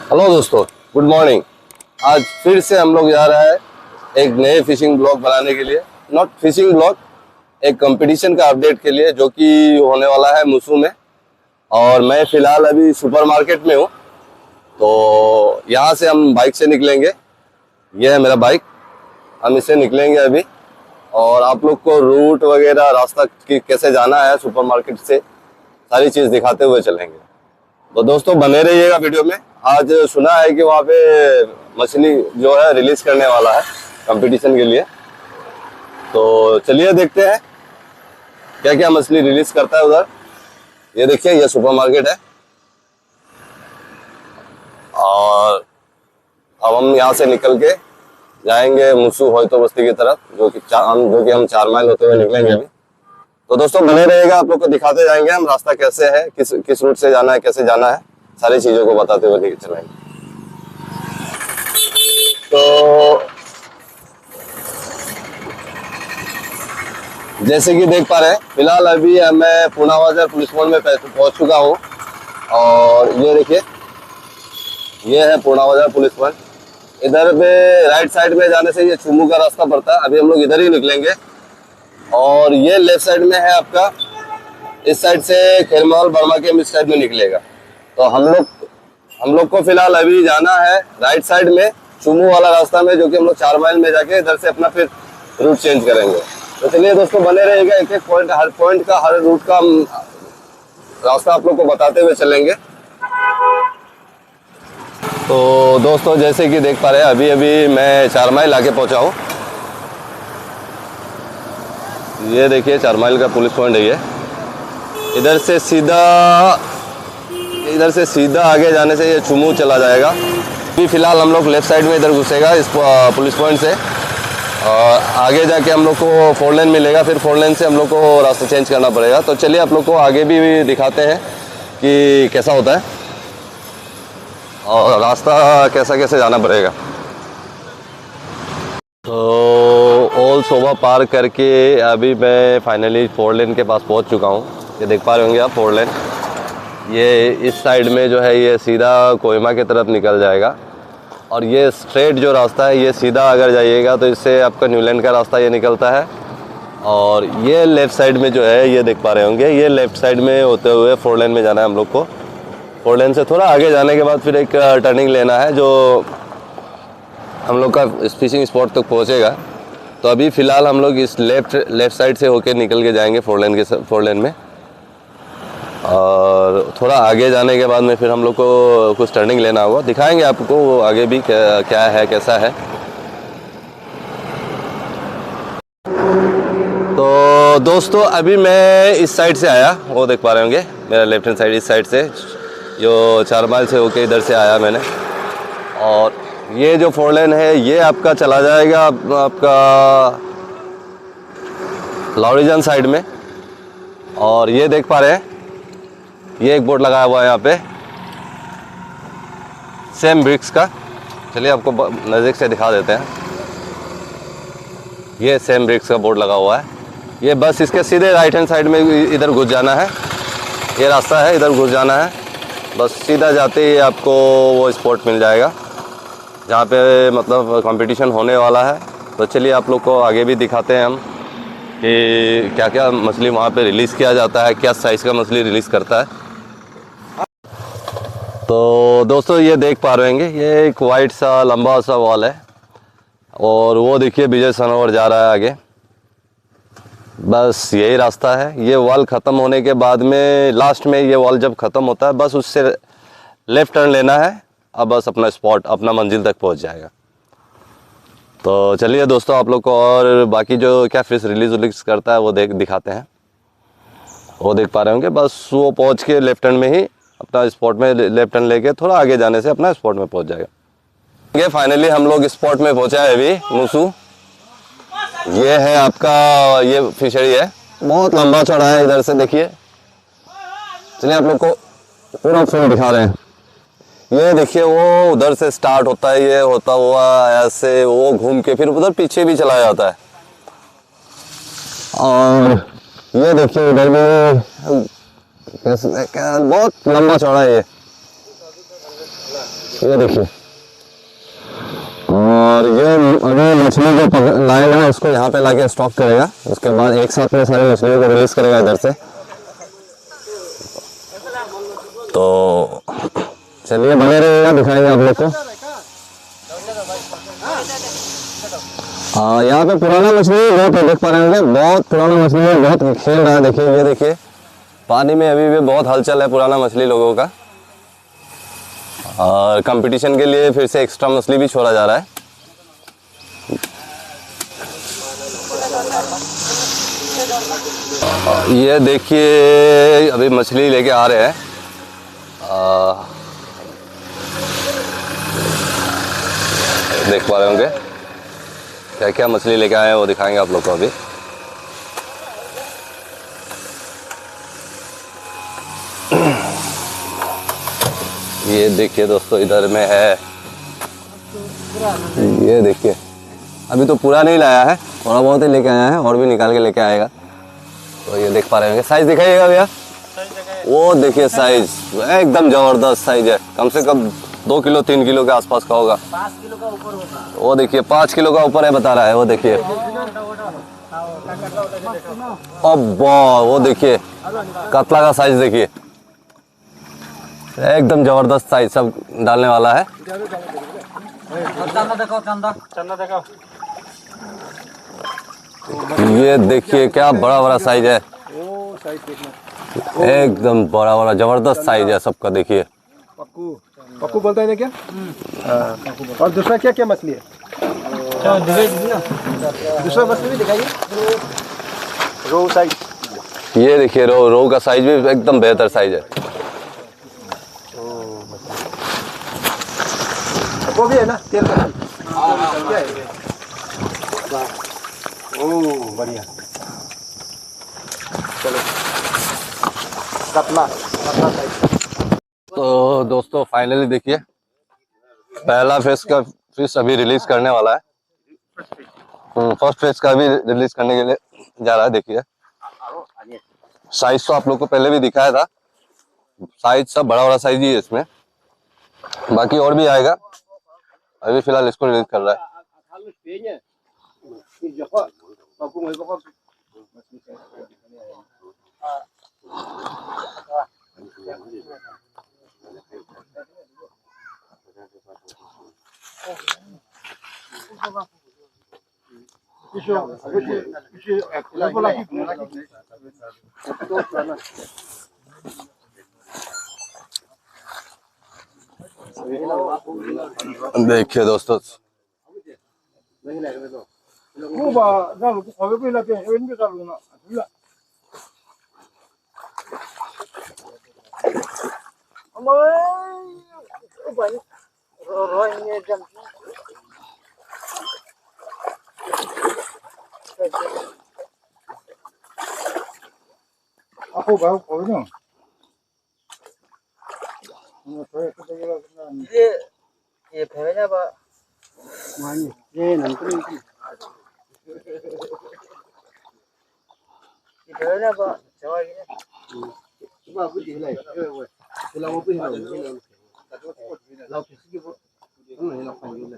Hello दोस्तों, good morning. आज फिर से हम लोग जा रहा है एक नए फिशिंग ब्लॉग बनाने के लिए। नॉट फिशिंग ब्लॉग, एक कंपटीशन का अपडेट के लिए जो कि होने वाला है मुसू में। और मैं फिलहाल अभी सुपरमार्केट में हूँ, तो यहाँ से हम बाइक से निकलेंगे। ये है मेरा बाइक, हम इससे निकलेंगे अभी। और आप लोग को रूट वगैरह, रास्ता की कैसे जाना है सुपरमार्केट से, सारी चीज़ दिखाते हुए चलेंगे। तो दोस्तों बने रहिएगा वीडियो में। आज सुना है कि वहाँ पे मछली जो है रिलीज करने वाला है कंपटीशन के लिए, तो चलिए देखते हैं क्या क्या मछली रिलीज करता है उधर। ये देखिए, ये सुपरमार्केट है और अब हम यहाँ से निकल के जाएंगे मुसू होयतो बस्ती की तरफ, जो कि हम 4 माइल होते हुए निकलेंगे अभी। तो दोस्तों बने रहेगा, आप लोग को दिखाते जाएंगे हम रास्ता कैसे है, किस रूट से जाना है, कैसे जाना है, सारी चीजों को बताते हुए लेके चलेंगे। तो जैसे कि देख पा रहे हैं, फिलहाल अभी मैं पूना बाजार पुलिस पॉइंट में पहुंच चुका हूं। और ये देखिए, ये है पूना बाजार पुलिस पॉइंट। इधर पे राइट साइड में जाने से ये चुमू का रास्ता पड़ता है। अभी हम लोग इधर ही निकलेंगे। और ये लेफ्ट साइड में है आपका, इस साइड से खेरमहल बर्मा के इस साइड में निकलेगा। तो हम लोग को फिलहाल अभी जाना है राइट साइड में चुमू वाला रास्ता में, जो कि हम लोग 4 माइल में जाके इधर से अपना फिर रूट चेंज करेंगे। तो चलिए दोस्तों बने रहेगा, एक एक पॉइंट का हर रूट का रास्ता आप लोग को बताते हुए चलेंगे। तो दोस्तों जैसे कि देख पा रहे हैं, अभी अभी मैं 4 माइल आके पहुंचा हूँ। ये देखिए 4 माइल का पुलिस पॉइंट है ये। इधर से सीधा आगे जाने से ये चुमू चला जाएगा। अभी फिलहाल हम लोग लेफ्ट साइड में इधर घुसेगा इस पुलिस पॉइंट से, और आगे जाके हम लोग को 4 लेन मिलेगा। फिर 4 लेन से हम लोग को रास्ता चेंज करना पड़ेगा। तो चलिए आप लोग को आगे भी दिखाते हैं कि कैसा होता है और रास्ता कैसा कैसे जाना पड़ेगा। तो ऑल सोबा पार करके अभी मैं फाइनली 4 लेन के पास पहुंच चुका हूं। ये देख पा रहे होंगे आप 4 लेन। ये इस साइड में जो है ये सीधा कोहिमा की तरफ निकल जाएगा। और ये स्ट्रेट जो रास्ता है, ये सीधा अगर जाइएगा तो इससे आपका न्यूलैंड का रास्ता ये निकलता है। और ये लेफ़्ट साइड में जो है, ये देख पा रहे होंगे, ये लेफ़्ट साइड में होते हुए 4 लेन में जाना है हम लोग को। 4 लेन से थोड़ा आगे जाने के बाद फिर एक टर्निंग लेना है जो हम लोग का फिशिंग स्पॉट तक पहुंचेगा। तो अभी फ़िलहाल हम लोग इस लेफ़्ट साइड से होके निकल के जाएंगे 4 लेन में। और थोड़ा आगे जाने के बाद में फिर हम लोग को कुछ टर्निंग लेना होगा, दिखाएंगे आपको वो आगे भी क्या है कैसा है। तो दोस्तों अभी मैं इस साइड से आया, वो देख पा रहे होंगे मेरा लेफ्ट हैंड साइड, इस साइड से जो 4 माइल से होके इधर से आया मैंने। और ये जो 4 लेन है ये आपका चला जाएगा आपका लॉरिजन साइड में। और ये देख पा रहे हैं, ये एक बोर्ड लगाया हुआ है यहाँ पे सेम ब्रिक्स का। चलिए आपको नज़दीक से दिखा देते हैं। ये सेम ब्रिक्स का बोर्ड लगा हुआ है। ये बस इसके सीधे राइट हैंड साइड में इधर घुस जाना है, ये रास्ता है, इधर घुस जाना है। बस सीधा जाते ही आपको वो स्पॉट मिल जाएगा जहाँ पे मतलब कंपटीशन होने वाला है। तो चलिए आप लोग को आगे भी दिखाते हैं हम कि क्या क्या मछली वहाँ पे रिलीज़ किया जाता है, क्या साइज़ का मछली रिलीज़ करता है। तो दोस्तों ये देख पा रहे होंगे, ये एक वाइट सा लंबा सा वॉल है। और वो देखिए विजय सनोवर जा रहा है आगे। बस यही रास्ता है। ये वॉल ख़त्म होने के बाद में लास्ट में ये वॉल जब ख़त्म होता है, बस उससे लेफ़्ट टर्न लेना है। अब बस अपना स्पॉट, अपना मंजिल तक पहुंच जाएगा। तो चलिए दोस्तों आप लोग को और बाकी जो क्या फिश रिलीज़ करता है वो दिखाते हैं। वो देख पा रहे होंगे, बस वो पहुंच के लेफ्ट टर्न में ही अपना स्पॉट में लेफ्ट टर्न लेके थोड़ा आगे जाने से अपना स्पॉट में पहुंच जाएगा। फाइनली हम लोग स्पॉट में पहुंचा है अभी मुसू। ये है आपका, ये फिशरी है, बहुत लंबा चौड़ा है। इधर से देखिए, चलिए आप लोग को पूरा फुल दिखा रहे हैं। ये देखिए वो उधर से स्टार्ट होता है, ये होता हुआ ऐसे वो घूम के फिर उधर पीछे भी चला जाता है। और ये देखिए उधर भी बहुत लंबा चौड़ा है ये। ये देखिए। और ये अभी मछली जो लाएगा उसको यहाँ पे लाके स्टॉक करेगा, उसके बाद एक साथ में सारी मछलियों को रिलीज करेगा इधर से। तो चलिए बने रहिएगा, दिखाएंगे आप लोग को। हाँ, यहाँ पे पुराना मछली बहुत देख पा रहे होंगे, बहुत पुराना मछली है, बहुत खेल रहा है। देखिए, ये देखिए पानी में अभी भी बहुत हलचल है पुराना मछली लोगों का। और कंपटीशन के लिए फिर से एक्स्ट्रा मछली भी छोड़ा जा रहा है। ये देखिए अभी मछली लेके आ रहे हैं। देख पा रहे होंगे क्या क्या मछली लेके आए हैं, वो दिखाएंगे आप लोग को अभी। ये देखिए दोस्तों, इधर में है, ये देखिए अभी तो पूरा नहीं लाया है, थोड़ा बहुत ही लेके आया है, और भी निकाल के लेके आएगा। तो ये देख पा रहे होंगे, साइज दिखाइएगा भैया। वो देखिए साइज एकदम जबरदस्त साइज है, कम से कम 2 किलो 3 किलो के आसपास का होगा। 5 किलो का ऊपर होगा। वो देखिए 5 किलो का ऊपर है बता रहा है, वो देखिए। अब वो देखिए कतला का साइज देखिए, एकदम जबरदस्त साइज, सब डालने वाला है। ये देखिए क्या बड़ा बड़ा साइज है, एकदम बड़ा बड़ा जबरदस्त साइज है सबका। देखिए पक्कू, पक्कू बोलते हैं क्या? और दूसरा क्या क्या मछली है? दूसरा मछली भी दिखाइए। रोहू साइज, ये देखिए रोहू का साइज भी एकदम बेहतर साइज है। वो भी है ना तेल का? क्या है? ओह बढ़िया। चलो कतला साइज। तो दोस्तों फाइनली देखिए पहला फिश अभी रिलीज करने वाला है। फर्स्ट फिश का भी रिलीज करने के लिए जा रहा है। देखिए साइज तो आप लोग को पहले भी दिखाया था, साइज सब बड़ा बड़ा साइज ही है इसमें, बाकी और भी आएगा। अभी फिलहाल इसको रिलीज कर रहा है। देखिए दोस्तों Ako ba? Ako no. ये भेजा बा Mani. ये नंतर ये भेजा बा जवाब ये ba bu di lai. Ila mo bu hi lai. Lau ki si bu. Ano ila pa yun.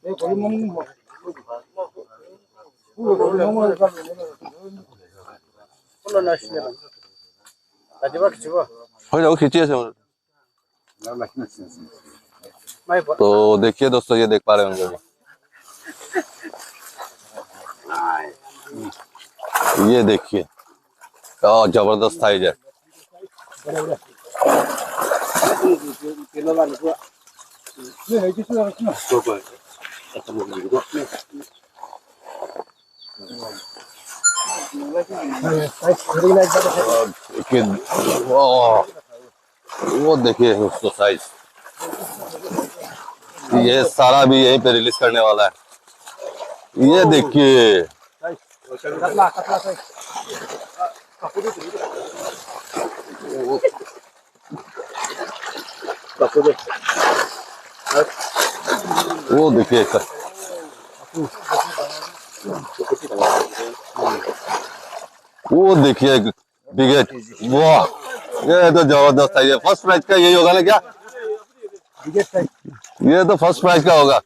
Eh ko mo mo. Kulo na shi ne Tadiba kichwa हो जाओ, खींचिए से। mai ba तो देखिए दोस्तों, ये देख पा रहे होंगे ये देखिए क्या जबरदस्त साइज है। देखिए वो देखिए उसको साइज, ये सारा भी यहीं पे रिलीज करने वाला है। ये देखिए Katla size. वो देखिए वो देखिए बिगेट, वाह ये तो जबरदस्त है। ये फर्स्ट प्राइज का यही होगा ना क्या? बिगेट साइज ये तो फर्स्ट प्राइज का होगा।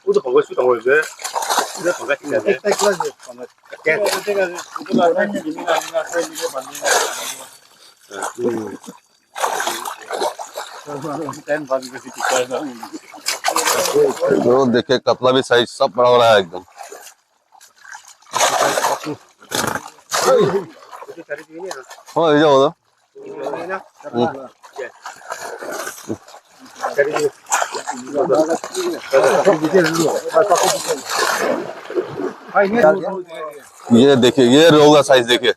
우도 먹을 수도 모르지. 이제 반갑게 해야 돼. एक साइज क्लास तो देखिए कतला भी साइज सब बड़ा हो रहा है एकदम। हाँ ये जाओ ये देखिए, ये रोहू का साइज देखिए।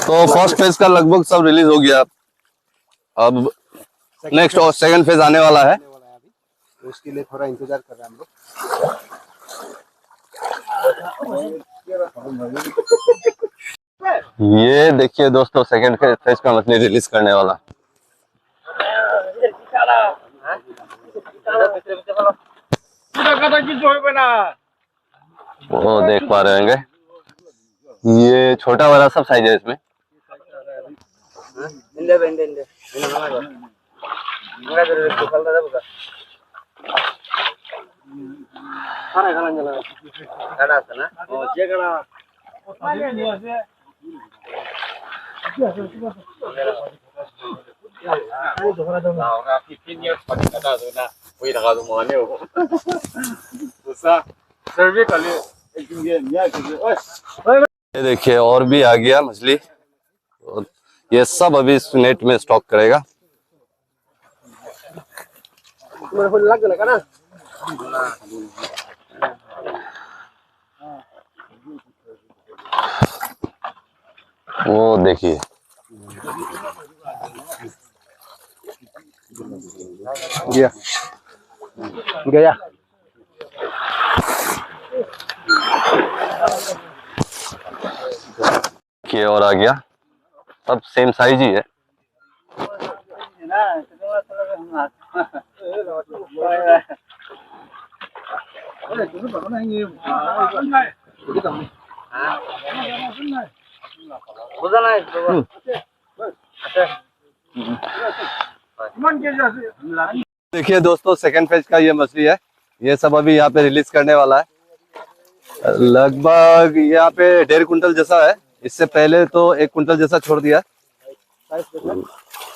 तो फर्स्ट फेज का लगभग सब रिलीज हो गया। अब नेक्स्ट और सेकंड फेज आने वाला है। तो उसके लिए थोड़ा इंतजार कर रहे हैं हम लोग। ये देखिए दोस्तों, सेकंड फेज का मछली रिलीज करने वाला। वो देख पा रहे होंगे, ये छोटा वाला सब साइज है इसमें। ये देखिए और भी आ गया मछली। और ये सब अभी इस नेट में स्टॉक करेगा। वो देखिए गया गया ये और आ गया, सब सेम साइज ही है। देखिए दोस्तों, सेकंड फेज का ये मछली है। ये सब अभी यहाँ पे रिलीज करने वाला है। लगभग यहाँ पे 1.5 कुंटल जैसा है। इससे पहले तो 1 कुंटल जैसा छोड़ दिया।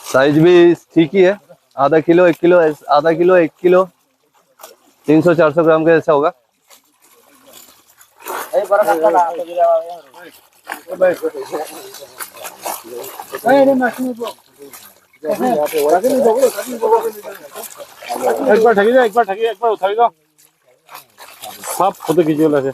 साइज भी ठीक ही है, आधा किलो 1 किलो, आधा किलो 1 किलो 300-400 ग्राम का जैसा होगा। एक बार ठगी एक बार उठाई दो। सब फोटो खींचिए वाला से।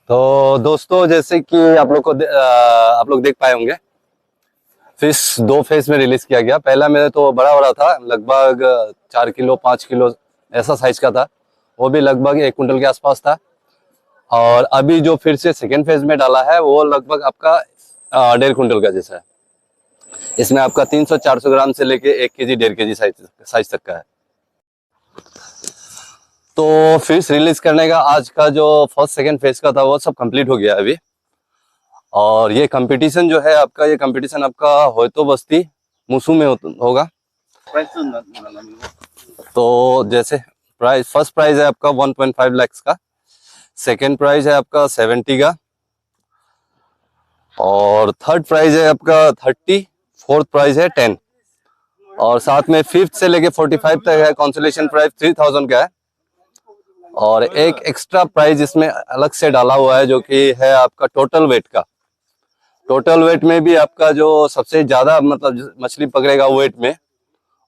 तो दोस्तों, जैसे कि आप लोग देख पाए होंगे, फिश 2 फेज में रिलीज किया गया। पहला में तो बड़ा था, लगभग 4 किलो 5 किलो ऐसा साइज का था। वो भी लगभग 1 कुंटल के आसपास था। और अभी जो फिर से सेकेंड फेज में डाला है, वो लगभग आपका 1.5 कुंटल का जैसा है। इसमें आपका 300-400 ग्राम से लेके 1 केजी 1.5 केजी साइज तक का है। तो फिश रिलीज करने का आज का जो फर्स्ट सेकेंड फेज का था, वो सब कंप्लीट हो गया अभी। और ये कंपटीशन जो है आपका, ये कंपटीशन आपका होयतो बस्ती मुसू में होगा। तो जैसे प्राइस, फर्स्ट प्राइज है आपका 1.5 लाख का, सेकेंड प्राइज है आपका 70 का, और थर्ड प्राइज है आपका 30, फोर्थ प्राइज है 10, और साथ में फिफ्थ से लेके 45 तक है कंसोलेशन प्राइज 3000 का है। और एक एक्स्ट्रा प्राइज इसमें अलग से डाला हुआ है, जो कि है आपका टोटल वेट का। टोटल वेट में भी आपका जो सबसे ज्यादा मतलब मछली पकड़ेगा वेट में,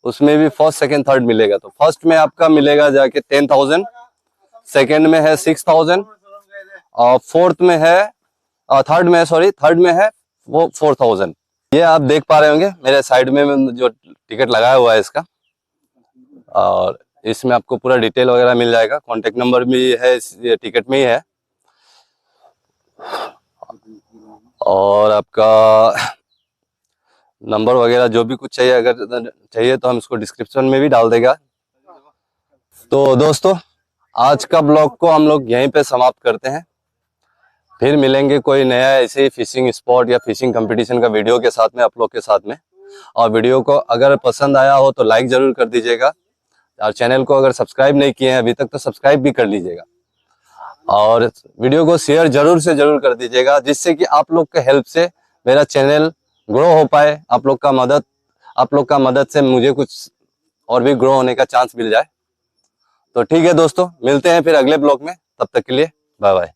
उसमें भी फर्स्ट सेकंड थर्ड मिलेगा। तो फर्स्ट में आपका मिलेगा जाके 10,000, सेकंड में है 6,000, और फोर्थ में है थर्ड में है वो 4,000। ये आप देख पा रहे होंगे मेरे साइड में जो टिकट लगाया हुआ है इसका, और इसमें आपको पूरा डिटेल वगैरह मिल जाएगा, कॉन्टेक्ट नंबर भी है ये टिकट में ही है। और आपका नंबर वगैरह जो भी कुछ चाहिए, अगर चाहिए तो हम इसको डिस्क्रिप्शन में भी डाल देगा। तो दोस्तों आज का ब्लॉग को हम लोग यहीं पे समाप्त करते हैं, फिर मिलेंगे कोई नया ऐसे ही फिशिंग स्पॉट या फिशिंग कंपटीशन का वीडियो के साथ में, आप लोग के साथ में। और वीडियो को अगर पसंद आया हो तो लाइक जरूर कर दीजिएगा, और चैनल को अगर सब्सक्राइब नहीं किए हैं अभी तक तो सब्सक्राइब भी कर लीजिएगा, और वीडियो को शेयर जरूर से जरूर कर दीजिएगा, जिससे कि आप लोग के हेल्प से मेरा चैनल ग्रो हो पाए। आप लोग का मदद से मुझे कुछ और भी ग्रो होने का चांस मिल जाए। तो ठीक है दोस्तों, मिलते हैं फिर अगले ब्लॉग में, तब तक के लिए बाय बाय।